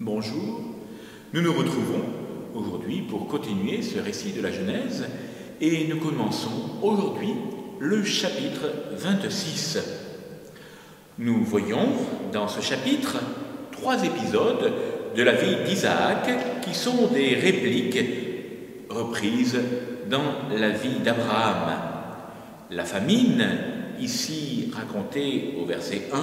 Bonjour, nous nous retrouvons aujourd'hui pour continuer ce récit de la Genèse et nous commençons aujourd'hui le chapitre 26. Nous voyons dans ce chapitre 3 épisodes de la vie d'Isaac qui sont des répliques reprises dans la vie d'Abraham. La famine, ici racontée au verset 1,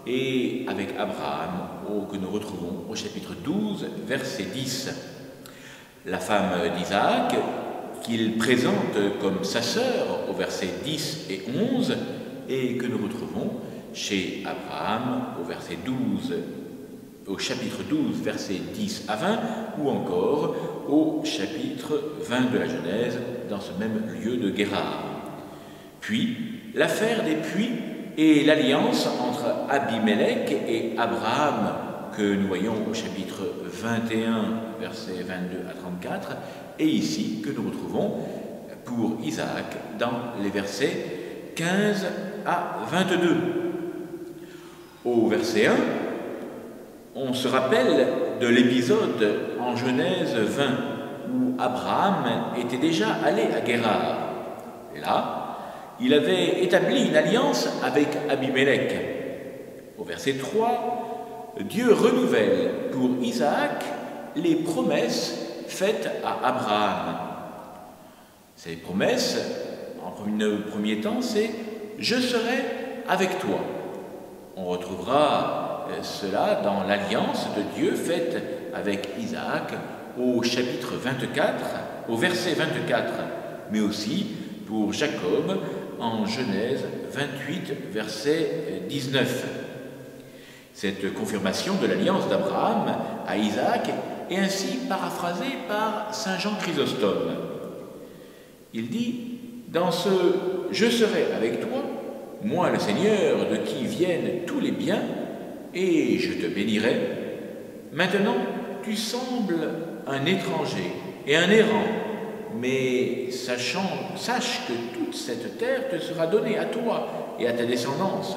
et avec Abraham, que nous retrouvons au chapitre 12, verset 10. La femme d'Isaac, qu'il présente comme sa sœur au verset 10 et 11, et que nous retrouvons chez Abraham au chapitre 12, versets 10 à 20, ou encore au chapitre 20 de la Genèse, dans ce même lieu de Guérar. Puis, l'affaire des puits et l'alliance entre Abimelech et Abraham, que nous voyons au chapitre 21, versets 22 à 34, et ici que nous retrouvons pour Isaac dans les versets 15 à 22. Au verset 1, on se rappelle de l'épisode en Genèse 20 où Abraham était déjà allé à Guérar. Là, il avait établi une alliance avec Abimelech. Au verset 3, Dieu renouvelle pour Isaac les promesses faites à Abraham. Ces promesses, en premier temps, c'est « Je serai avec toi ». On retrouvera cela dans l'alliance de Dieu faite avec Isaac au chapitre 24, au verset 24, mais aussi pour Jacob en Genèse 28, verset 19. Cette confirmation de l'alliance d'Abraham à Isaac est ainsi paraphrasée par saint Jean Chrysostome. Il dit « Dans ce « Je serai avec toi, moi le Seigneur, de qui viennent tous les biens, et je te bénirai, maintenant tu sembles un étranger et un errant, mais sache que toute cette terre te sera donnée à toi et à ta descendance,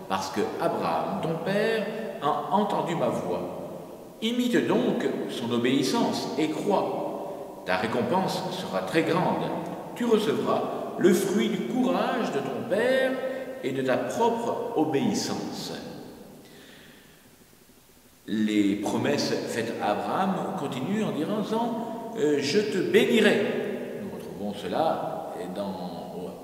parce que Abraham, ton père, a entendu ma voix. Imite donc son obéissance et crois. Ta récompense sera très grande. Tu recevras le fruit du courage de ton père et de ta propre obéissance. » Les promesses faites à Abraham continuent en disant « Je te bénirai ». Nous retrouvons cela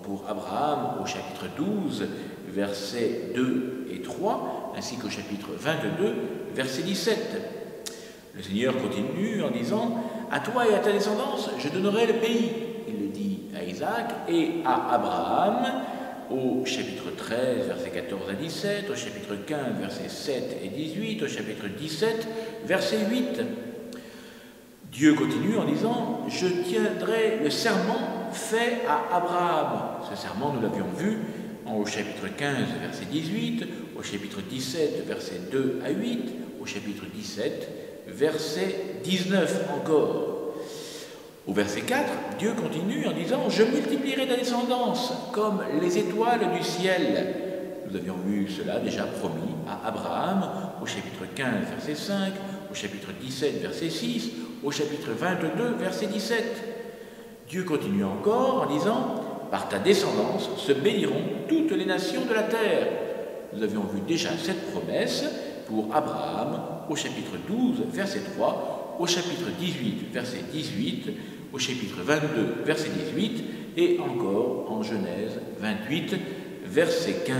pour Abraham au chapitre 12, versets 2 et 3, ainsi qu'au chapitre 22, verset 17. Le Seigneur continue en disant « À toi et à ta descendance, je donnerai le pays ». Il le dit à Isaac et à Abraham au chapitre 13, versets 14 à 17, au chapitre 15, versets 7 et 18, au chapitre 17, verset 8. Dieu continue en disant « Je tiendrai le serment fait à Abraham ». Ce serment, nous l'avions vu au chapitre 15, verset 18, au chapitre 17, versets 2 à 8, au chapitre 17, verset 19 encore. Au verset 4, Dieu continue en disant « Je multiplierai ta descendance comme les étoiles du ciel ». Nous avions vu cela déjà promis à Abraham au chapitre 15, verset 5, au chapitre 17, verset 6, au chapitre 22, verset 17. Dieu continue encore en disant « Par ta descendance se béniront toutes les nations de la terre ». Nous avions vu déjà cette promesse pour Abraham au chapitre 12, verset 3, au chapitre 18, verset 18, au chapitre 22, verset 18, et encore en Genèse 28, verset 15.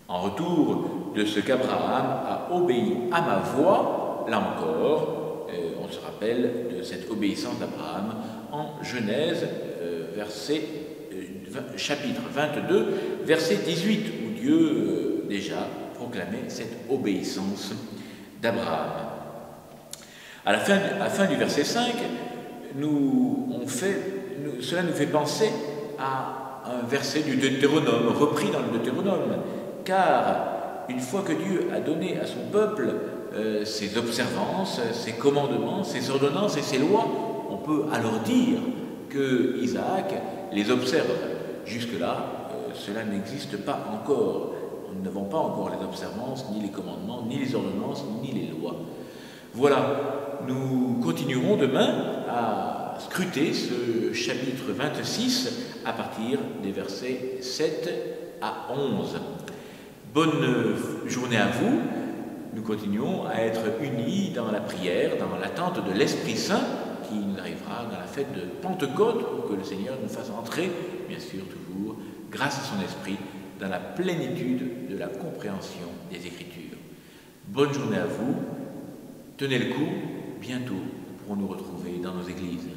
En retour de ce qu'Abraham a obéi à ma voix, là encore, on se rappelle de cette obéissance d'Abraham en Genèse, chapitre 22, verset 18, où Dieu déjà proclamait cette obéissance d'Abraham. À la fin du verset 5, cela nous fait penser à un verset du Deutéronome, repris dans le Deutéronome, car une fois que Dieu a donné à son peuple ses observances, ses commandements, ses ordonnances et ses lois, on peut alors dire que Isaac les observe. Jusque-là, cela n'existe pas encore. nous n'avons pas encore les observances, ni les commandements, ni les ordonnances, ni les lois. Voilà, nous continuerons demain à scruter ce chapitre 26 à partir des versets 7 à 11. Bonne journée à vous. Nous continuons à être unis dans la prière, dans l'attente de l'Esprit Saint qui nous arrivera dans la fête de Pentecôte pour que le Seigneur nous fasse entrer, bien sûr toujours, grâce à son Esprit, dans la plénitude de la compréhension des Écritures. Bonne journée à vous. Tenez le coup, bientôt nous pourrons nous retrouver dans nos églises.